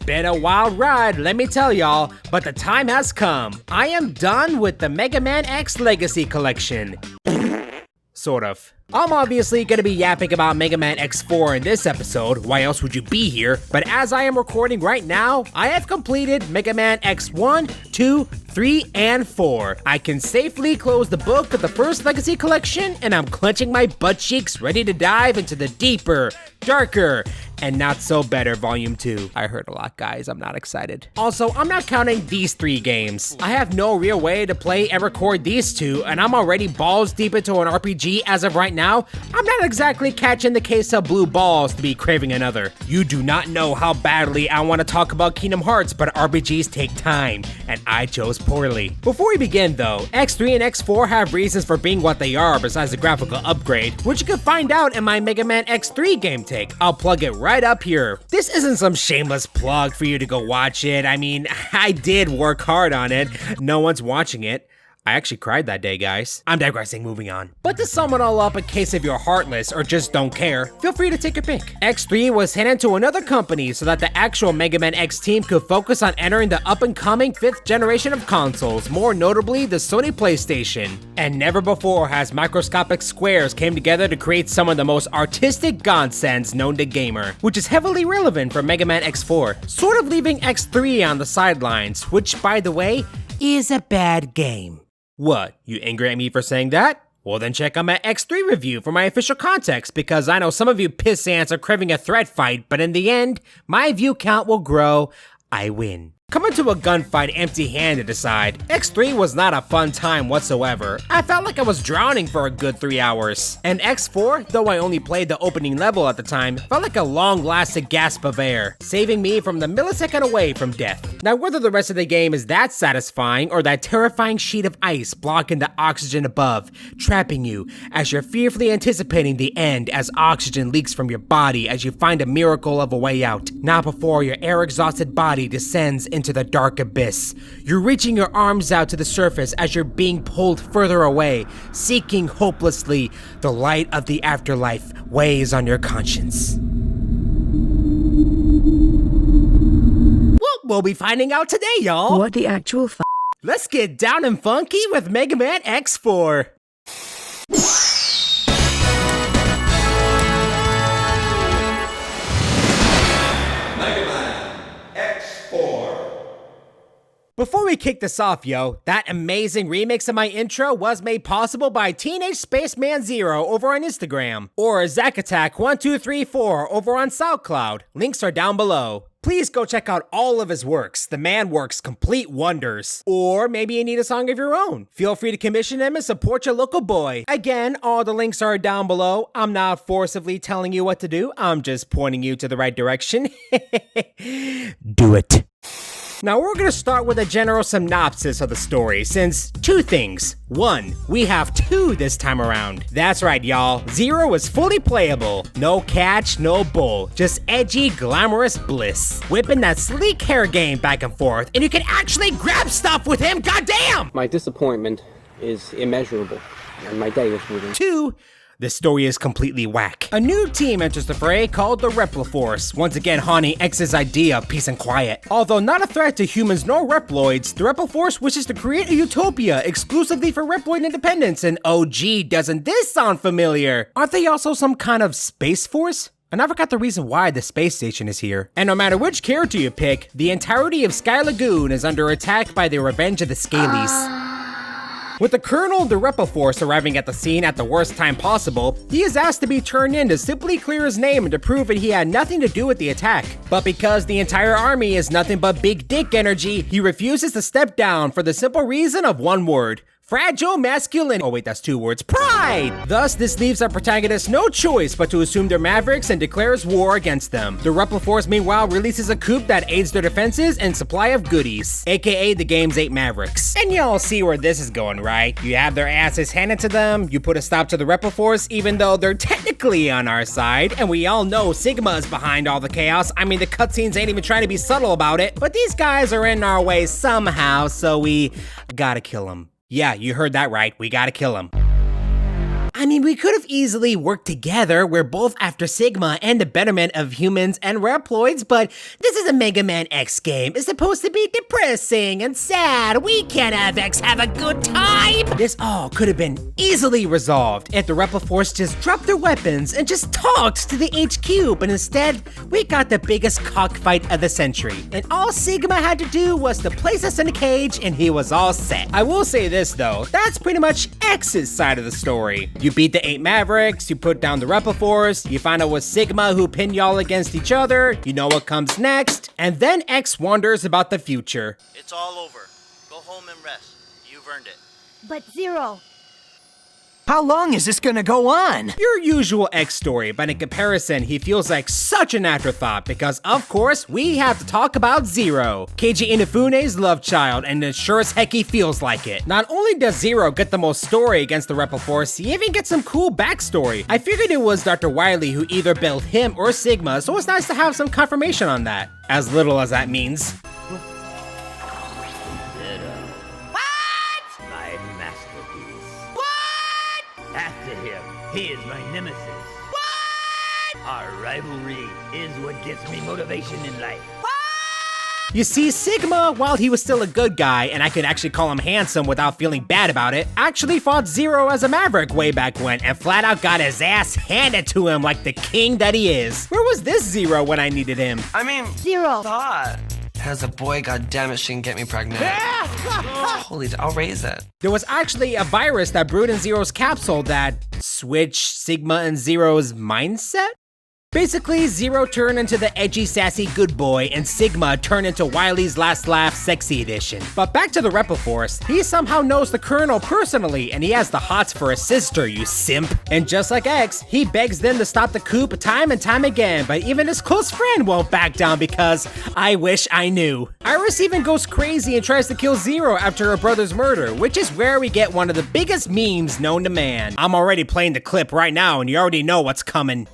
been a wild ride, let me tell y'all, but the time has come. I am done with the Mega Man X Legacy Collection. Sort of. I'm obviously gonna be yapping about Mega Man X4 in this episode, why else would you be here? But as I am recording right now, I have completed Mega Man X1, 2, 3, and 4. I can safely close the book of the first Legacy Collection, and I'm clenching my butt cheeks ready to dive into the deeper, darker, and not so better Volume 2. I heard a lot, guys. I'm not excited. Also, I'm not counting these 3 games. I have no real way to play and record these 2, and I'm already balls deep into an RPG as of right now. I'm not exactly catching the case of blue balls to be craving another. You do not know how badly I want to talk about Kingdom Hearts, but RPGs take time, and I chose poorly. Before we begin though, X3 and X4 have reasons for being what they are besides the graphical upgrade, which you can find out in my Mega Man X3 game take. I'll plug it right up here. This isn't some shameless plug for you to go watch it. I mean, I did work hard on it. No one's watching it. I actually cried that day, guys. I'm digressing, moving on. But to sum it all up in case if you're heartless or just don't care, feel free to take your pick. X3 was handed to another company so that the actual Mega Man X team could focus on entering the up-and-coming 5th generation of consoles, more notably the Sony PlayStation. And never before has microscopic squares came together to create some of the most artistic godsends known to gamer, which is heavily relevant for Mega Man X4, sort of leaving X3 on the sidelines, which, by the way, is a bad game. What, you angry at me for saying that? Well then check out my X3 review for my official context, because I know some of you piss ants are craving a threat fight, but in the end, my view count will grow. I win. Coming to a gunfight empty-handed aside, X3 was not a fun time whatsoever. I felt like I was drowning for a good 3 hours. And X4, though I only played the opening level at the time, felt like a long-lasting gasp of air, saving me from the millisecond away from death. Now whether the rest of the game is that satisfying or that terrifying sheet of ice blocking the oxygen above, trapping you as you're fearfully anticipating the end as oxygen leaks from your body as you find a miracle of a way out, not before your air-exhausted body descends into the dark abyss. You're reaching your arms out to the surface as you're being pulled further away, seeking hopelessly. The light of the afterlife weighs on your conscience. Well, we'll be finding out today, y'all. What the actual f***? Let's get down and funky with Mega Man X4. Before we kick this off, yo, that amazing remix of my intro was made possible by Teenage Spaceman Zero over on Instagram, or Zack Attack 1234 over on SoundCloud. Links are down below. Please go check out all of his works. The man works complete wonders. Or maybe you need a song of your own. Feel free to commission him and support your local boy. Again, all the links are down below. I'm not forcibly telling you what to do. I'm just pointing you to the right direction. Do it. Now we're gonna start with a general synopsis of the story, since 2 things. 1, we have 2 this time around. That's right, y'all. Zero is fully playable. No catch, no bull. Just edgy, glamorous bliss. Whipping that sleek hair game back and forth, and you can actually grab stuff with him, goddamn! My disappointment is immeasurable, and my day is ruined. 2, the story is completely whack. A new team enters the fray called the Reploforce, once again haunting X's idea of peace and quiet. Although not a threat to humans nor Reploids, the Reploforce wishes to create a utopia exclusively for Reploid independence, and oh gee, doesn't this sound familiar? Aren't they also some kind of space force? I never got the reason why the space station is here. And no matter which character you pick, the entirety of Sky Lagoon is under attack by the Revenge of the Scalies. With the Colonel of the Reploforce arriving at the scene at the worst time possible, he is asked to be turned in to simply clear his name and to prove that he had nothing to do with the attack. But because the entire army is nothing but big dick energy, he refuses to step down for the simple reason of one word: fragile masculinity. Oh wait, that's 2 words. Pride! Thus, this leaves our protagonist no choice but to assume their mavericks and declares war against them. The Reploforce meanwhile releases a coup that aids their defenses and supply of goodies, aka the game's 8 mavericks. And y'all see where this is going, right? You have their asses handed to them, you put a stop to the Reploforce even though they're technically on our side, and we all know Sigma is behind all the chaos. I mean, the cutscenes ain't even trying to be subtle about it, but these guys are in our way somehow, so we gotta kill them. Yeah, you heard that right, we gotta kill him. I mean, we could have easily worked together. We're both after Sigma and the betterment of humans and Reploids, but this is a Mega Man X game. It's supposed to be depressing and sad. We can't have X have a good time. This all could have been easily resolved if the Repliforce just dropped their weapons and just talked to the HQ, but instead, we got the biggest cockfight of the century. And all Sigma had to do was to place us in a cage and he was all set. I will say this though, that's pretty much X's side of the story. You beat the 8 Mavericks, you put down the Repliforce, you find out what Sigma who pin y'all against each other, you know what comes next, and then X wonders about the future. It's all over. Go home and rest. You've earned it. But Zero, How long is this gonna go on? Your usual X story, but in comparison, he feels like such an afterthought because, of course, we have to talk about Zero, Keiji Inafune's love child, and it sure as heck he feels like it. Not only does Zero get the most story against the Repliforce, he even gets some cool backstory. I figured it was Dr. Wily who either built him or Sigma, so it's nice to have some confirmation on that. As little as that means. My masterpiece. What? After him, he is my nemesis. What? Our rivalry is what gives me motivation in life. You see, Sigma, while he was still a good guy, and I could actually call him handsome without feeling bad about it, actually fought Zero as a Maverick way back when, and flat out got his ass handed to him like the king that he is. Where was this Zero when I needed him? I mean, Zero. thought. As a boy, goddammit, she can get me pregnant. Holy, I'll raise it. There was actually a virus that brewed in Zero's capsule that switched Sigma and Zero's mindset? Basically, Zero turned into the edgy, sassy good boy, and Sigma turned into Wily's last laugh sexy edition. But back to the Repliforce, he somehow knows the Colonel personally, and he has the hots for his sister, you simp. And just like X, he begs them to stop the coup time and time again, but even his close friend won't back down because I wish I knew. Iris even goes crazy and tries to kill Zero after her brother's murder, which is where we get one of the biggest memes known to man. I'm already playing the clip right now, and you already know what's coming.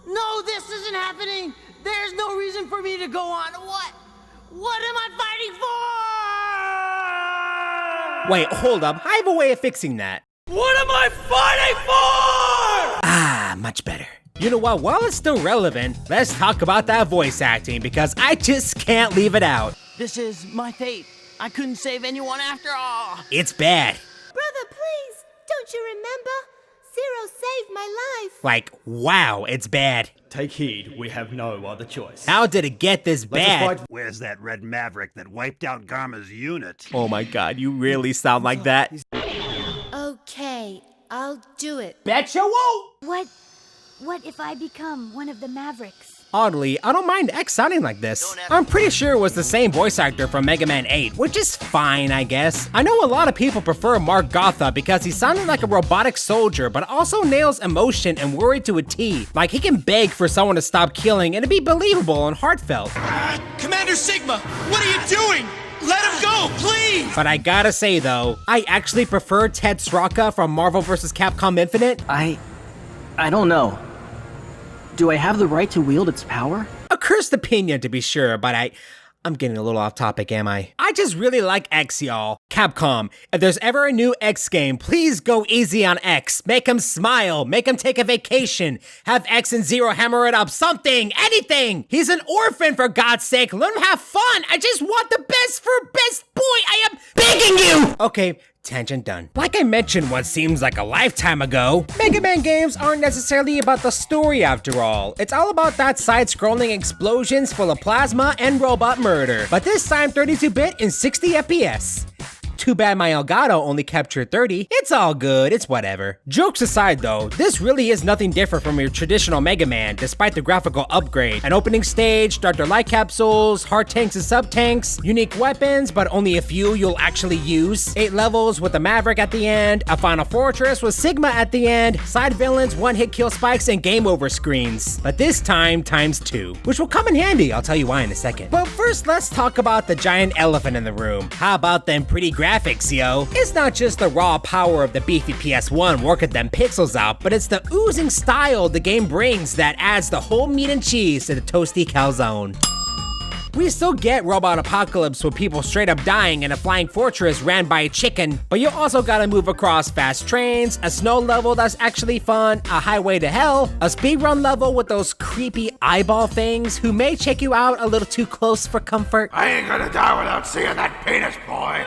No, this isn't happening. There's no reason for me to go on. What am I fighting for? Wait, hold up. I have a way of fixing that. What am I fighting for? Ah, much better. You know what? While it's still relevant, let's talk about that voice acting because I just can't leave it out. This is my fate. I couldn't save anyone after all. It's bad. Brother, please, don't you remember? Zero saved my life. Like, wow, it's bad. Take heed, we have no other choice. How did it get this bad? Where's that red Maverick that wiped out Garma's unit? Oh my god, you really sound like that. Okay, I'll do it. Betcha won't! What if I become one of the Mavericks? Oddly, I don't mind X sounding like this. I'm pretty sure it was the same voice actor from Mega Man 8, which is fine, I guess. I know a lot of people prefer Mark Gotha because he sounded like a robotic soldier, but also nails emotion and worry to a T. Like, he can beg for someone to stop killing and it'd be believable and heartfelt. Commander Sigma, what are you doing? Let him go, please! But I gotta say though, I actually prefer Ted Straka from Marvel vs. Capcom Infinite. I don't know. Do I have the right to wield its power? A cursed opinion to be sure, but I'm getting a little off topic, am I? I just really like X, y'all. Capcom, if there's ever a new X game, please go easy on X. Make him smile, make him take a vacation, have X and Zero hammer it up, something, anything. He's an orphan, for God's sake. Let him have fun. I just want the best for best boy. I am begging you. Okay. Tangent done. Like I mentioned what seems like a lifetime ago, Mega Man games aren't necessarily about the story after all. It's all about that side-scrolling explosions full of plasma and robot murder. But this time 32-bit in 60 FPS. Too bad my Elgato only captured 30. It's all good, it's whatever. Jokes aside though, this really is nothing different from your traditional Mega Man, despite the graphical upgrade. An opening stage, starter light capsules, heart tanks and sub-tanks, unique weapons, but only a few you'll actually use, 8 levels with a Maverick at the end, a final fortress with Sigma at the end, side villains, one-hit kill spikes, and game over screens. But this time, times 2, which will come in handy, I'll tell you why in a second. But first, let's talk about the giant elephant in the room. How about them pretty graphics, yo? It's not just the raw power of the beefy PS1 working them pixels out, but it's the oozing style the game brings that adds the whole meat and cheese to the toasty calzone. We still get Robot Apocalypse with people straight up dying in a flying fortress ran by a chicken, but you also gotta move across fast trains, a snow level that's actually fun, a highway to hell, a speedrun level with those creepy eyeball things who may check you out a little too close for comfort. I ain't gonna die without seeing that penis, boy.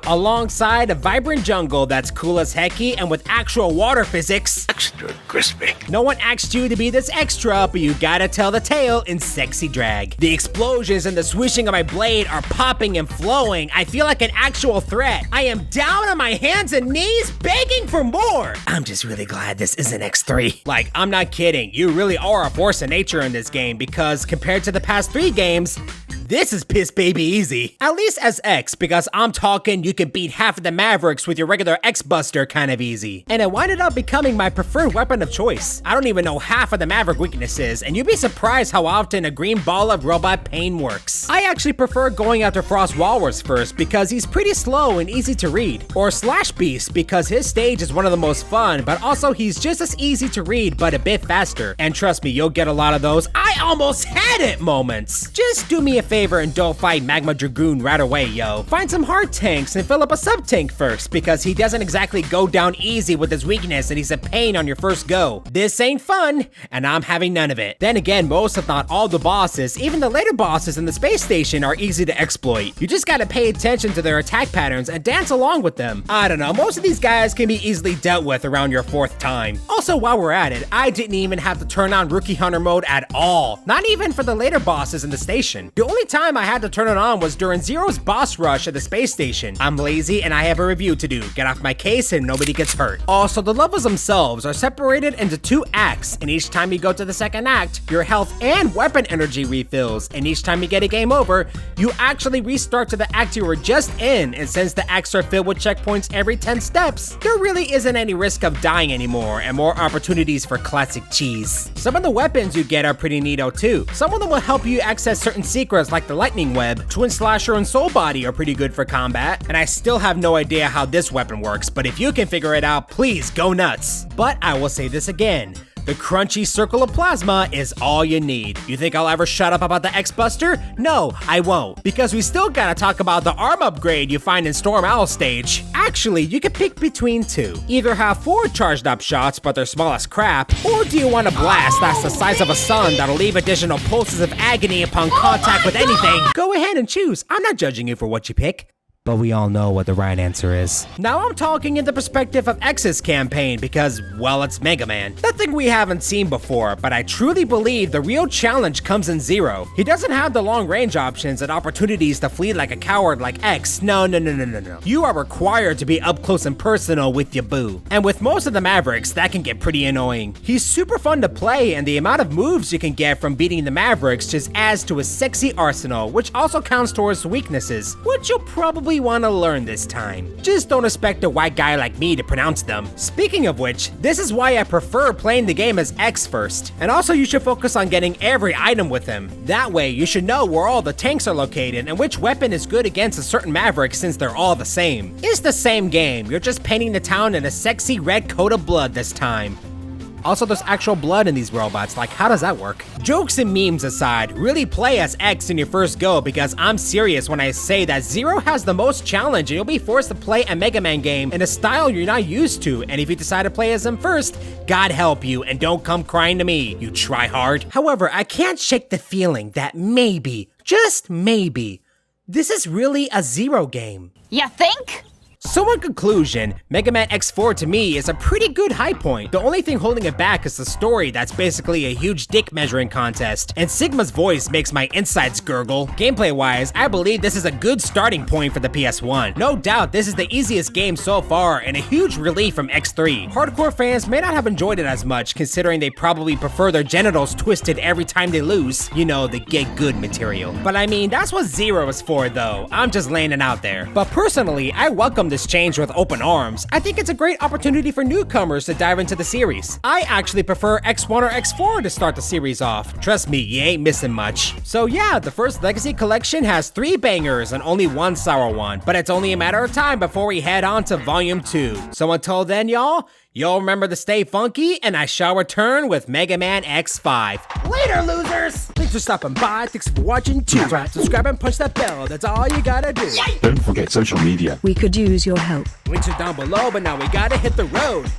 Alongside a vibrant jungle that's cool as hecky and with actual water physics. Extra crispy. No one asked you to be this extra, but you gotta tell the tale in sexy drag. The explosions and the swishing of my blade are popping and flowing. I feel like an actual threat. I am down on my hands and knees begging for more. I'm just really glad this isn't X3. Like, I'm not kidding. You really are a force of nature in this game because compared to the past 3 games, this is piss baby easy. At least as X, because I'm talking you can beat half of the Mavericks with your regular X-Buster kind of easy. And it winded up becoming my preferred weapon of choice. I don't even know half of the Maverick weaknesses, and you'd be surprised how often a green ball of robot pain works. I actually prefer going after Frost Walrus first because he's pretty slow and easy to read. Or Slash Beast because his stage is one of the most fun, but also he's just as easy to read but a bit faster. And trust me, you'll get a lot of those I almost had it moments. Just do me a favor and don't fight Magma Dragoon right away, yo. Find some hard tanks and fill up a sub-tank first, because he doesn't exactly go down easy with his weakness and he's a pain on your first go. This ain't fun, and I'm having none of it. Then again, most if not all the bosses, even the later bosses in the space station, are easy to exploit. You just gotta pay attention to their attack patterns and dance along with them. I don't know, most of these guys can be easily dealt with around your 4th time. Also, while we're at it, I didn't even have to turn on Rookie Hunter mode at all. Not even for the later bosses in the station. The only time I had to turn it on was during Zero's boss rush at the space station. I'm lazy and I have a review to do. Get off my case and nobody gets hurt. Also, the levels themselves are separated into 2 acts, and each time you go to the 2nd act, your health and weapon energy refills, and each time you get a game over, you actually restart to the act you were just in, and since the acts are filled with checkpoints every 10 steps, there really isn't any risk of dying anymore, and more opportunities for classic cheese. Some of the weapons you get are pretty neato too. Some of them will help you access certain secrets like the Lightning Web. Twin Slasher and Soul Body are pretty good for combat, and I still have no idea how this weapon works, but if you can figure it out, please go nuts. But I will say this again. The crunchy circle of plasma is all you need. You think I'll ever shut up about the X-Buster? No, I won't, because we still gotta talk about the arm upgrade you find in Storm Owl stage. Actually, you can pick between 2. Either have 4 charged up shots, but they're small as crap, or do you want a blast that's the size of a sun that'll leave additional pulses of agony upon contact with anything? Go ahead and choose. I'm not judging you for what you pick. But we all know what the right answer is. Now I'm talking in the perspective of X's campaign because, well, it's Mega Man. Nothing we haven't seen before, but I truly believe the real challenge comes in Zero. He doesn't have the long range options and opportunities to flee like a coward like X. No. You are required to be up close and personal with your boo. And with most of the Mavericks, that can get pretty annoying. He's super fun to play, and the amount of moves you can get from beating the Mavericks just adds to his sexy arsenal, which also counts towards weaknesses, which you'll probably want to learn this time. Just don't expect a white guy like me to pronounce them. Speaking of which, this is why I prefer playing the game as X first. And also you should focus on getting every item with him. That way you should know where all the tanks are located and which weapon is good against a certain Maverick since they're all the same. It's the same game, you're just painting the town in a sexy red coat of blood this time. Also, there's actual blood in these robots, like how does that work? Jokes and memes aside, really play as X in your first go because I'm serious when I say that Zero has the most challenge and you'll be forced to play a Mega Man game in a style you're not used to, and if you decide to play as him first, God help you and don't come crying to me, you try hard. However, I can't shake the feeling that maybe, just maybe, this is really a Zero game. You think? So in conclusion, Mega Man X4 to me is a pretty good high point. The only thing holding it back is the story that's basically a huge dick measuring contest, and Sigma's voice makes my insides gurgle. Gameplay wise, I believe this is a good starting point for the PS1. No doubt this is the easiest game so far and a huge relief from X3. Hardcore fans may not have enjoyed it as much considering they probably prefer their genitals twisted every time they lose. You know, the get good material. But I mean, that's what Zero is for though. I'm just laying it out there. But personally, I welcome this change with open arms. I think it's a great opportunity for newcomers to dive into the series. I actually prefer X1 or X4 to start the series off. Trust me, you ain't missing much. So yeah, the first Legacy Collection has 3 bangers and only 1 sour one, but it's only a matter of time before we head on to Volume 2. So until then, y'all, You'll remember to stay funky, and I shall return with Mega Man X5. Later, losers! Thanks for stopping by, thanks for watching too. Subscribe and punch that bell, that's all you gotta do. Don't forget social media. We could use your help. Links are down below, but now we gotta hit the road.